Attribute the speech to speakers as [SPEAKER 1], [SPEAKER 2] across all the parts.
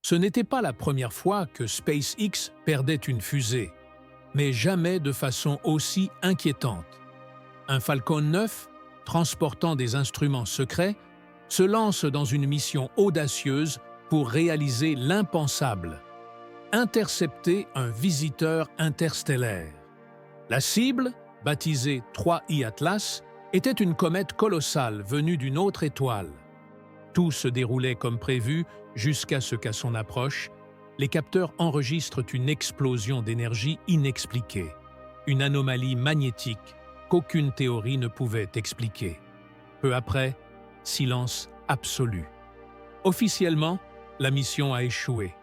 [SPEAKER 1] Ce n'était pas la première fois que SpaceX perdait une fusée, mais jamais de façon aussi inquiétante. Un Falcon 9, transportant des instruments secrets, se lance dans une mission audacieuse pour réaliser l'impensable: intercepter un visiteur interstellaire. La cible, baptisée 3I Atlas, était une comète colossale venue d'une autre étoile. Tout se déroulait comme prévu jusqu'à ce qu'à son approche, les capteurs enregistrent une explosion d'énergie inexpliquée, une anomalie magnétique qu'aucune théorie ne pouvait expliquer. Peu après, silence absolu. Officiellement, la mission a échoué.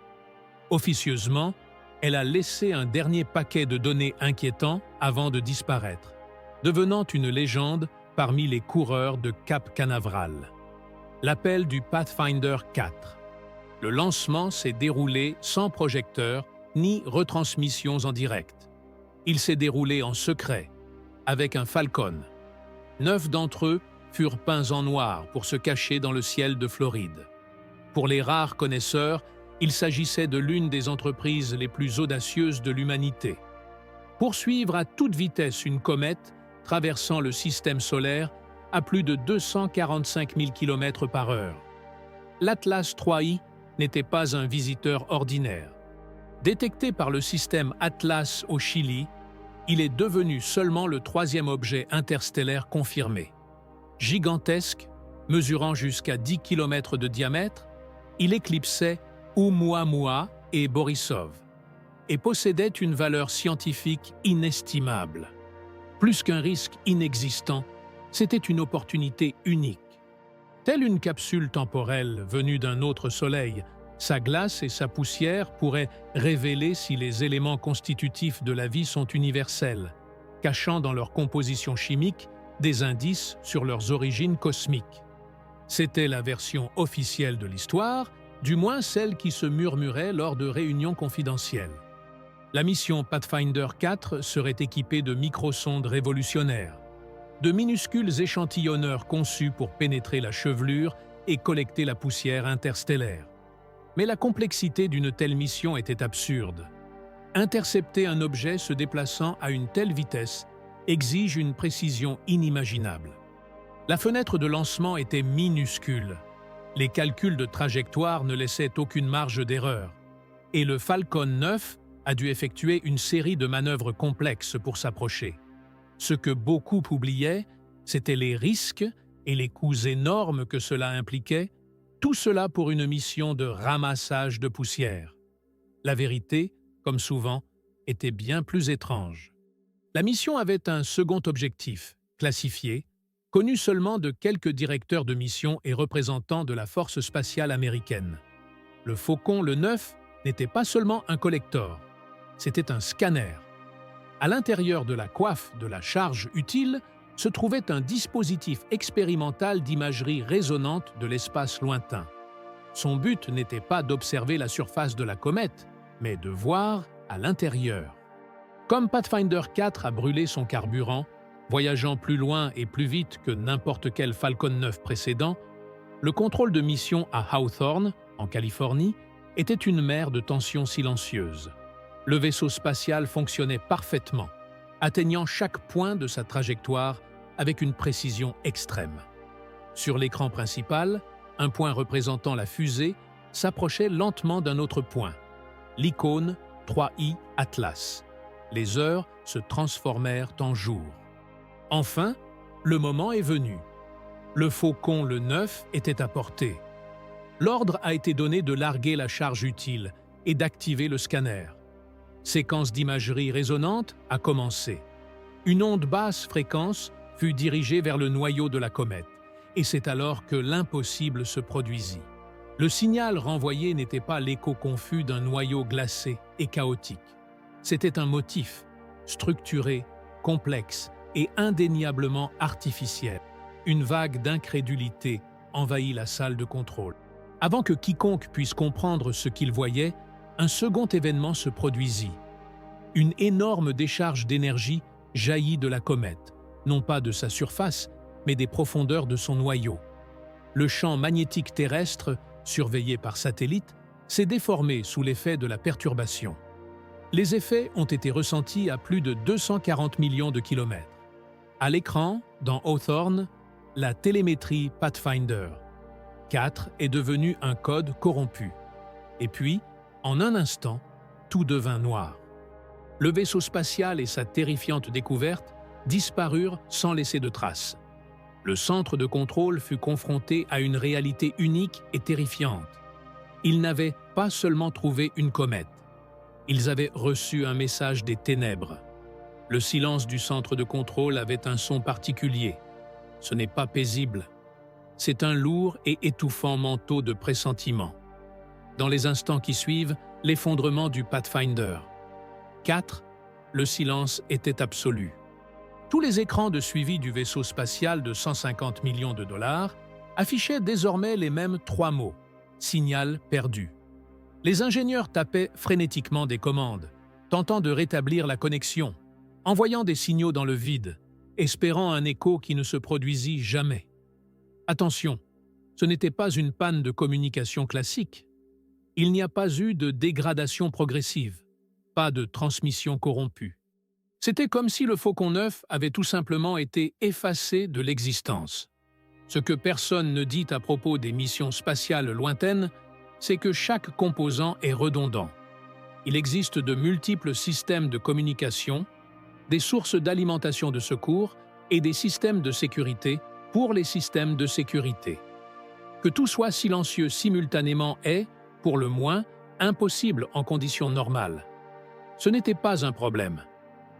[SPEAKER 1] Officieusement, elle a laissé un dernier paquet de données inquiétants avant de disparaître, devenant une légende parmi les coureurs de Cap Canaveral. L'appel du Pathfinder 4. Le lancement s'est déroulé sans projecteur ni retransmissions en direct. Il s'est déroulé en secret, avec un Falcon. 9 d'entre eux furent peints en noir pour se cacher dans le ciel de Floride. Pour les rares connaisseurs, il s'agissait de l'une des entreprises les plus audacieuses de l'humanité. Poursuivre à toute vitesse une comète traversant le système solaire à plus de 245 000 km/h. L'Atlas 3I n'était pas un visiteur ordinaire. Détecté par le système Atlas au Chili, il est devenu seulement le troisième objet interstellaire confirmé. Gigantesque, mesurant jusqu'à 10 km de diamètre, il éclipsait Oumuamua et Borisov et possédait une valeur scientifique inestimable. Plus qu'un risque inexistant, c'était une opportunité unique. Telle une capsule temporelle venue d'un autre soleil, sa glace et sa poussière pourraient révéler si les éléments constitutifs de la vie sont universels, cachant dans leur composition chimique des indices sur leurs origines cosmiques. C'était la version officielle de l'histoire, du moins celle qui se murmurait lors de réunions confidentielles. La mission Pathfinder 4 serait équipée de microsondes révolutionnaires, de minuscules échantillonneurs conçus pour pénétrer la chevelure et collecter la poussière interstellaire. Mais la complexité d'une telle mission était absurde. Intercepter un objet se déplaçant à une telle vitesse exige une précision inimaginable. La fenêtre de lancement était minuscule. Les calculs de trajectoire ne laissaient aucune marge d'erreur. Et le Falcon 9 a dû effectuer une série de manœuvres complexes pour s'approcher. Ce que beaucoup oubliaient, c'étaient les risques et les coûts énormes que cela impliquait, tout cela pour une mission de ramassage de poussière. La vérité, comme souvent, était bien plus étrange. La mission avait un second objectif, classifié, connu seulement de quelques directeurs de mission et représentants de la Force spatiale américaine. Le Faucon le 9 n'était pas seulement un collector, c'était un scanner. À l'intérieur de la coiffe de la charge utile se trouvait un dispositif expérimental d'imagerie résonante de l'espace lointain. Son but n'était pas d'observer la surface de la comète, mais de voir à l'intérieur. Comme Pathfinder 4 a brûlé son carburant, voyageant plus loin et plus vite que n'importe quel Falcon 9 précédent, le contrôle de mission à Hawthorne, en Californie, était une mer de tensions silencieuses. Le vaisseau spatial fonctionnait parfaitement, atteignant chaque point de sa trajectoire avec une précision extrême. Sur l'écran principal, un point représentant la fusée s'approchait lentement d'un autre point, l'icône 3I Atlas. Les heures se transformèrent en jours. Enfin, le moment est venu. Le Faucon le 9 était à portée. L'ordre a été donné de larguer la charge utile et d'activer le scanner. Séquence d'imagerie résonante a commencé. Une onde basse fréquence fut dirigée vers le noyau de la comète, et c'est alors que l'impossible se produisit. Le signal renvoyé n'était pas l'écho confus d'un noyau glacé et chaotique. C'était un motif, structuré, complexe et indéniablement artificiel. Une vague d'incrédulité envahit la salle de contrôle. Avant que quiconque puisse comprendre ce qu'il voyait, un second événement se produisit. Une énorme décharge d'énergie jaillit de la comète, non pas de sa surface, mais des profondeurs de son noyau. Le champ magnétique terrestre, surveillé par satellite, s'est déformé sous l'effet de la perturbation. Les effets ont été ressentis à plus de 240 millions de kilomètres. À l'écran, dans Hawthorne, la télémétrie Pathfinder 4 est devenue un code corrompu. Et puis, en un instant, tout devint noir. Le vaisseau spatial et sa terrifiante découverte disparurent sans laisser de traces. Le centre de contrôle fut confronté à une réalité unique et terrifiante. Ils n'avaient pas seulement trouvé une comète, ils avaient reçu un message des ténèbres. Le silence du centre de contrôle avait un son particulier. Ce n'est pas paisible. C'est un lourd et étouffant manteau de pressentiment. Dans les instants qui suivent, l'effondrement du Pathfinder 4, le silence était absolu. Tous les écrans de suivi du vaisseau spatial de 150 millions de dollars affichaient désormais les mêmes 3 mots « signal perdu ». Les ingénieurs tapaient frénétiquement des commandes, tentant de rétablir la connexion, envoyant des signaux dans le vide, espérant un écho qui ne se produisit jamais. Attention, ce n'était pas une panne de communication classique. Il n'y a pas eu de dégradation progressive, pas de transmission corrompue. C'était comme si le Faucon 9 avait tout simplement été effacé de l'existence. Ce que personne ne dit à propos des missions spatiales lointaines, c'est que chaque composant est redondant. Il existe de multiples systèmes de communication, des sources d'alimentation de secours et des systèmes de sécurité pour les systèmes de sécurité. Que tout soit silencieux simultanément est, pour le moins, impossible en conditions normales. Ce n'était pas un problème,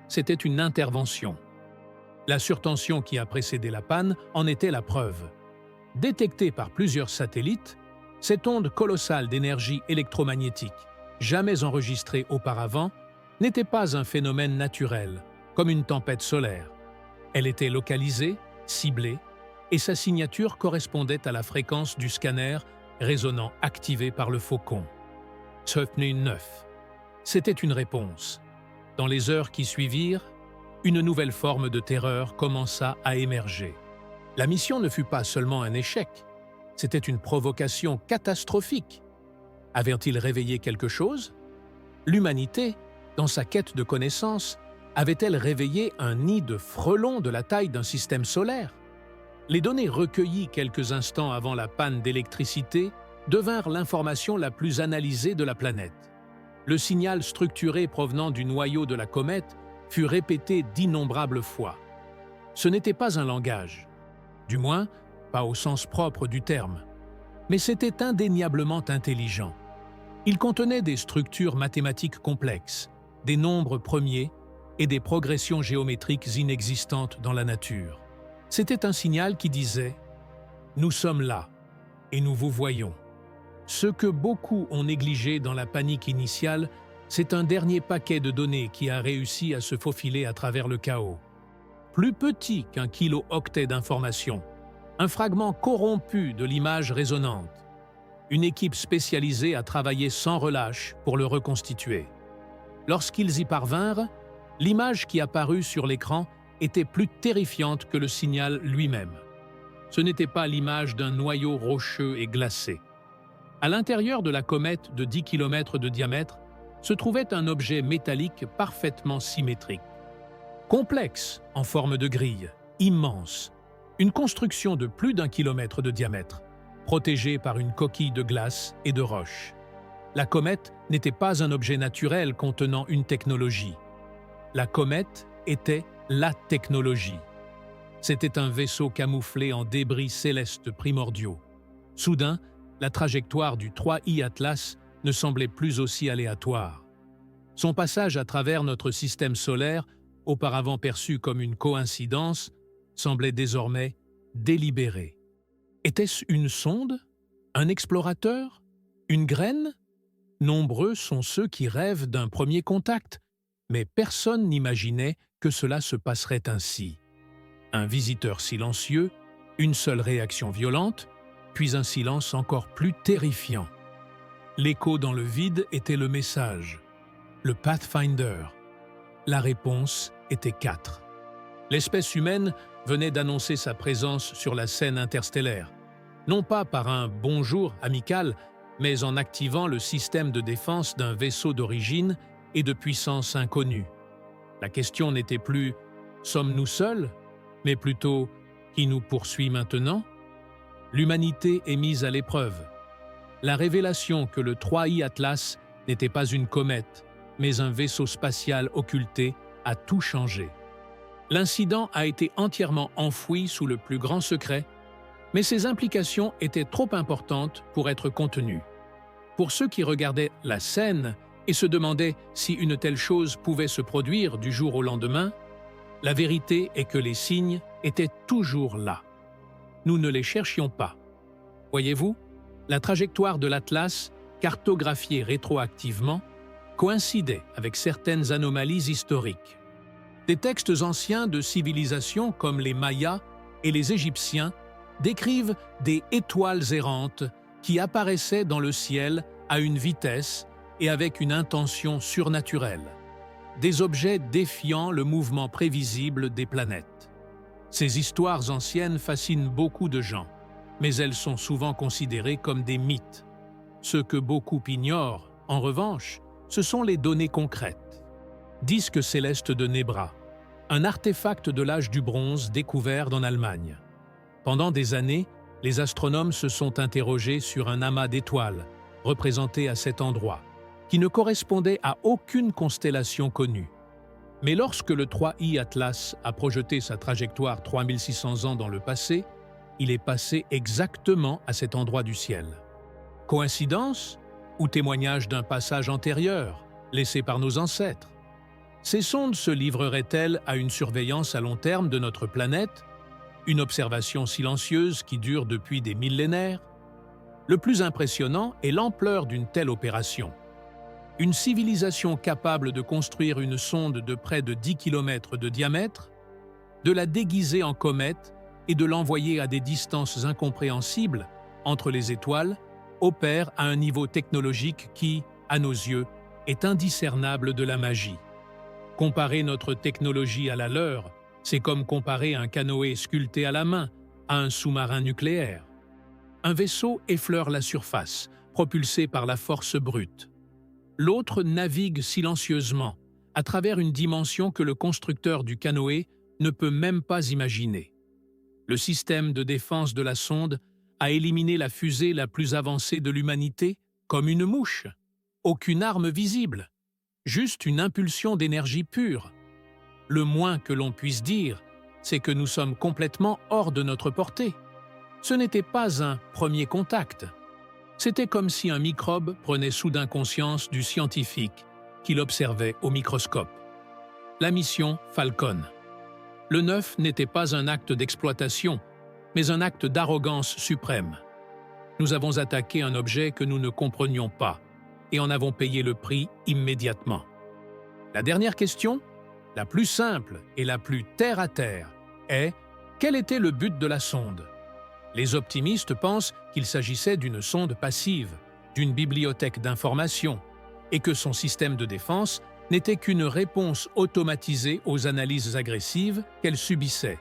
[SPEAKER 1] c'était une intervention. La surtension qui a précédé la panne en était la preuve. Détectée par plusieurs satellites, cette onde colossale d'énergie électromagnétique, jamais enregistrée auparavant, n'était pas un phénomène naturel, comme une tempête solaire. Elle était localisée, ciblée, et sa signature correspondait à la fréquence du scanner résonnant activé par le Faucon. Tsefni 9. C'était une réponse. Dans les heures qui suivirent, une nouvelle forme de terreur commença à émerger. La mission ne fut pas seulement un échec, c'était une provocation catastrophique. Avait-il réveillé quelque chose? L'humanité, dans sa quête de connaissances, avait-elle réveillé un nid de frelons de la taille d'un système solaire? Les données recueillies quelques instants avant la panne d'électricité devinrent l'information la plus analysée de la planète. Le signal structuré provenant du noyau de la comète fut répété d'innombrables fois. Ce n'était pas un langage, du moins pas au sens propre du terme, mais c'était indéniablement intelligent. Il contenait des structures mathématiques complexes, des nombres premiers et des progressions géométriques inexistantes dans la nature. C'était un signal qui disait « Nous sommes là et nous vous voyons ». Ce que beaucoup ont négligé dans la panique initiale, c'est un dernier paquet de données qui a réussi à se faufiler à travers le chaos. Plus petit qu'un kilo-octet d'informations, un fragment corrompu de l'image résonante. Une équipe spécialisée a travaillé sans relâche pour le reconstituer. Lorsqu'ils y parvinrent, l'image qui apparut sur l'écran était plus terrifiante que le signal lui-même. Ce n'était pas l'image d'un noyau rocheux et glacé. À l'intérieur de la comète de 10 km de diamètre se trouvait un objet métallique parfaitement symétrique. Complexe, en forme de grille, immense, une construction de plus d'1 kilomètre de diamètre, protégée par une coquille de glace et de roche. La comète n'était pas un objet naturel contenant une technologie. La comète était la technologie. C'était un vaisseau camouflé en débris célestes primordiaux. Soudain, la trajectoire du 3I Atlas ne semblait plus aussi aléatoire. Son passage à travers notre système solaire, auparavant perçu comme une coïncidence, semblait désormais délibéré. Était-ce une sonde? Un explorateur? Une graine? Nombreux sont ceux qui rêvent d'un premier contact, mais personne n'imaginait que cela se passerait ainsi. Un visiteur silencieux, une seule réaction violente, puis un silence encore plus terrifiant. L'écho dans le vide était le message, le Pathfinder. La réponse était 4. L'espèce humaine venait d'annoncer sa présence sur la scène interstellaire, non pas par un « bonjour » amical, mais en activant le système de défense d'un vaisseau d'origine et de puissance inconnue. La question n'était plus « sommes-nous seuls ?», mais plutôt « qui nous poursuit maintenant ?» L'humanité est mise à l'épreuve. La révélation que le 3I Atlas n'était pas une comète, mais un vaisseau spatial occulté a tout changé. L'incident a été entièrement enfoui sous le plus grand secret, mais ses implications étaient trop importantes pour être contenues. Pour ceux qui regardaient la scène et se demandaient si une telle chose pouvait se produire du jour au lendemain, la vérité est que les signes étaient toujours là. Nous ne les cherchions pas. Voyez-vous, la trajectoire de l'Atlas, cartographiée rétroactivement, coïncidait avec certaines anomalies historiques. Des textes anciens de civilisations comme les Mayas et les Égyptiens décrivent des étoiles errantes qui apparaissaient dans le ciel à une vitesse et avec une intention surnaturelle, des objets défiant le mouvement prévisible des planètes. Ces histoires anciennes fascinent beaucoup de gens, mais elles sont souvent considérées comme des mythes. Ce que beaucoup ignorent, en revanche, ce sont les données concrètes. Disque céleste de Nebra, un artefact de l'âge du bronze découvert en Allemagne. Pendant des années, les astronomes se sont interrogés sur un amas d'étoiles, représenté à cet endroit, qui ne correspondait à aucune constellation connue. Mais lorsque le 3I Atlas a projeté sa trajectoire 3600 ans dans le passé, il est passé exactement à cet endroit du ciel. Coïncidence ou témoignage d'un passage antérieur, laissé par nos ancêtres? Ces sondes se livreraient-elles à une surveillance à long terme de notre planète, une observation silencieuse qui dure depuis des millénaires? Le plus impressionnant est l'ampleur d'une telle opération. Une civilisation capable de construire une sonde de près de 10 km de diamètre, de la déguiser en comète et de l'envoyer à des distances incompréhensibles entre les étoiles, opère à un niveau technologique qui, à nos yeux, est indiscernable de la magie. Comparer notre technologie à la leur, c'est comme comparer un canoë sculpté à la main à un sous-marin nucléaire. Un vaisseau effleure la surface, propulsé par la force brute. L'autre navigue silencieusement, à travers une dimension que le constructeur du canoë ne peut même pas imaginer. Le système de défense de la sonde a éliminé la fusée la plus avancée de l'humanité comme une mouche. Aucune arme visible, juste une impulsion d'énergie pure. Le moins que l'on puisse dire, c'est que nous sommes complètement hors de notre portée. Ce n'était pas un premier contact. C'était comme si un microbe prenait soudain conscience du scientifique qu'il observait au microscope. La mission Falcon. Le 9 n'était pas un acte d'exploitation, mais un acte d'arrogance suprême. Nous avons attaqué un objet que nous ne comprenions pas et en avons payé le prix immédiatement. La dernière question, la plus simple et la plus terre-à-terre, est « Quel était le but de la sonde ?» Les optimistes pensent qu'il s'agissait d'une sonde passive, d'une bibliothèque d'informations, et que son système de défense n'était qu'une réponse automatisée aux analyses agressives qu'elle subissait.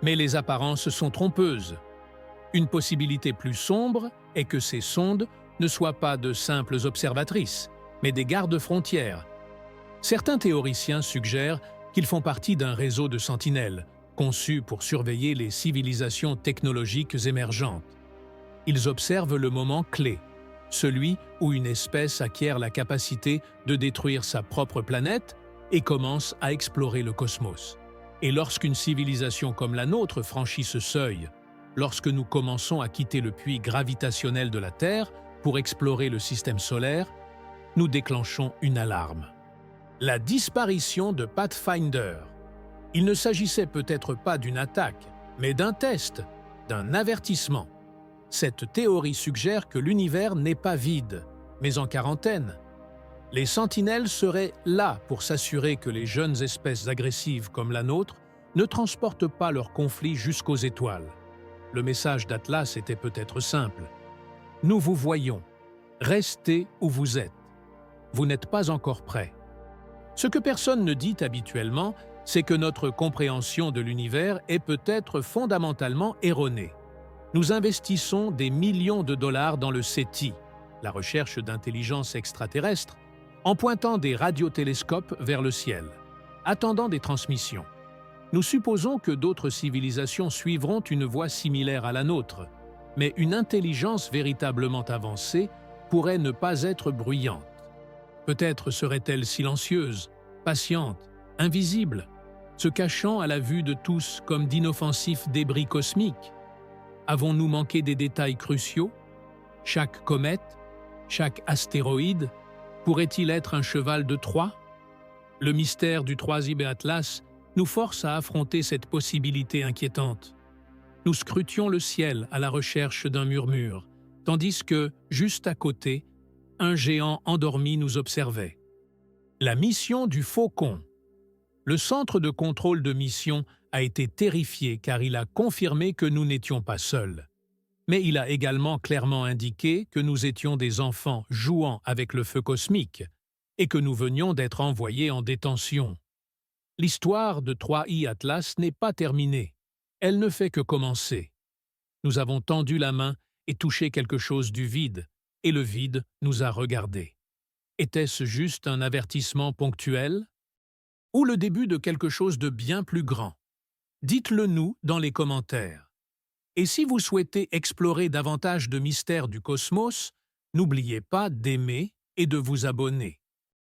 [SPEAKER 1] Mais les apparences sont trompeuses. Une possibilité plus sombre est que ces sondes ne soient pas de simples observatrices, mais des gardes-frontières. Certains théoriciens suggèrent qu'ils font partie d'un réseau de sentinelles, conçu pour surveiller les civilisations technologiques émergentes. Ils observent le moment clé, celui où une espèce acquiert la capacité de détruire sa propre planète et commence à explorer le cosmos. Et lorsqu'une civilisation comme la nôtre franchit ce seuil, lorsque nous commençons à quitter le puits gravitationnel de la Terre pour explorer le système solaire, nous déclenchons une alarme. La disparition de Pathfinder. Il ne s'agissait peut-être pas d'une attaque, mais d'un test, d'un avertissement. Cette théorie suggère que l'univers n'est pas vide, mais en quarantaine. Les sentinelles seraient là pour s'assurer que les jeunes espèces agressives comme la nôtre ne transportent pas leurs conflits jusqu'aux étoiles. Le message d'Atlas était peut-être simple. Nous vous voyons. Restez où vous êtes. Vous n'êtes pas encore prêts. Ce que personne ne dit habituellement, c'est que notre compréhension de l'univers est peut-être fondamentalement erronée. Nous investissons des millions de dollars dans le SETI, la recherche d'intelligence extraterrestre, en pointant des radiotélescopes vers le ciel, attendant des transmissions. Nous supposons que d'autres civilisations suivront une voie similaire à la nôtre, mais une intelligence véritablement avancée pourrait ne pas être bruyante. Peut-être serait-elle silencieuse, patiente, invisible, se cachant à la vue de tous comme d'inoffensifs débris cosmiques. Avons-nous manqué des détails cruciaux? Chaque comète, chaque astéroïde, pourrait-il être un cheval de Troie? Le mystère du 3e Atlas nous force à affronter cette possibilité inquiétante. Nous scrutions le ciel à la recherche d'un murmure, tandis que, juste à côté, un géant endormi nous observait. La mission du Faucon. Le centre de contrôle de mission a été terrifié car il a confirmé que nous n'étions pas seuls. Mais il a également clairement indiqué que nous étions des enfants jouant avec le feu cosmique et que nous venions d'être envoyés en détention. L'histoire de 3i Atlas n'est pas terminée. Elle ne fait que commencer. Nous avons tendu la main et touché quelque chose du vide, et le vide nous a regardés. Était-ce juste un avertissement ponctuel? Ou le début de quelque chose de bien plus grand? Dites-le nous dans les commentaires. Et si vous souhaitez explorer davantage de mystères du cosmos, n'oubliez pas d'aimer et de vous abonner.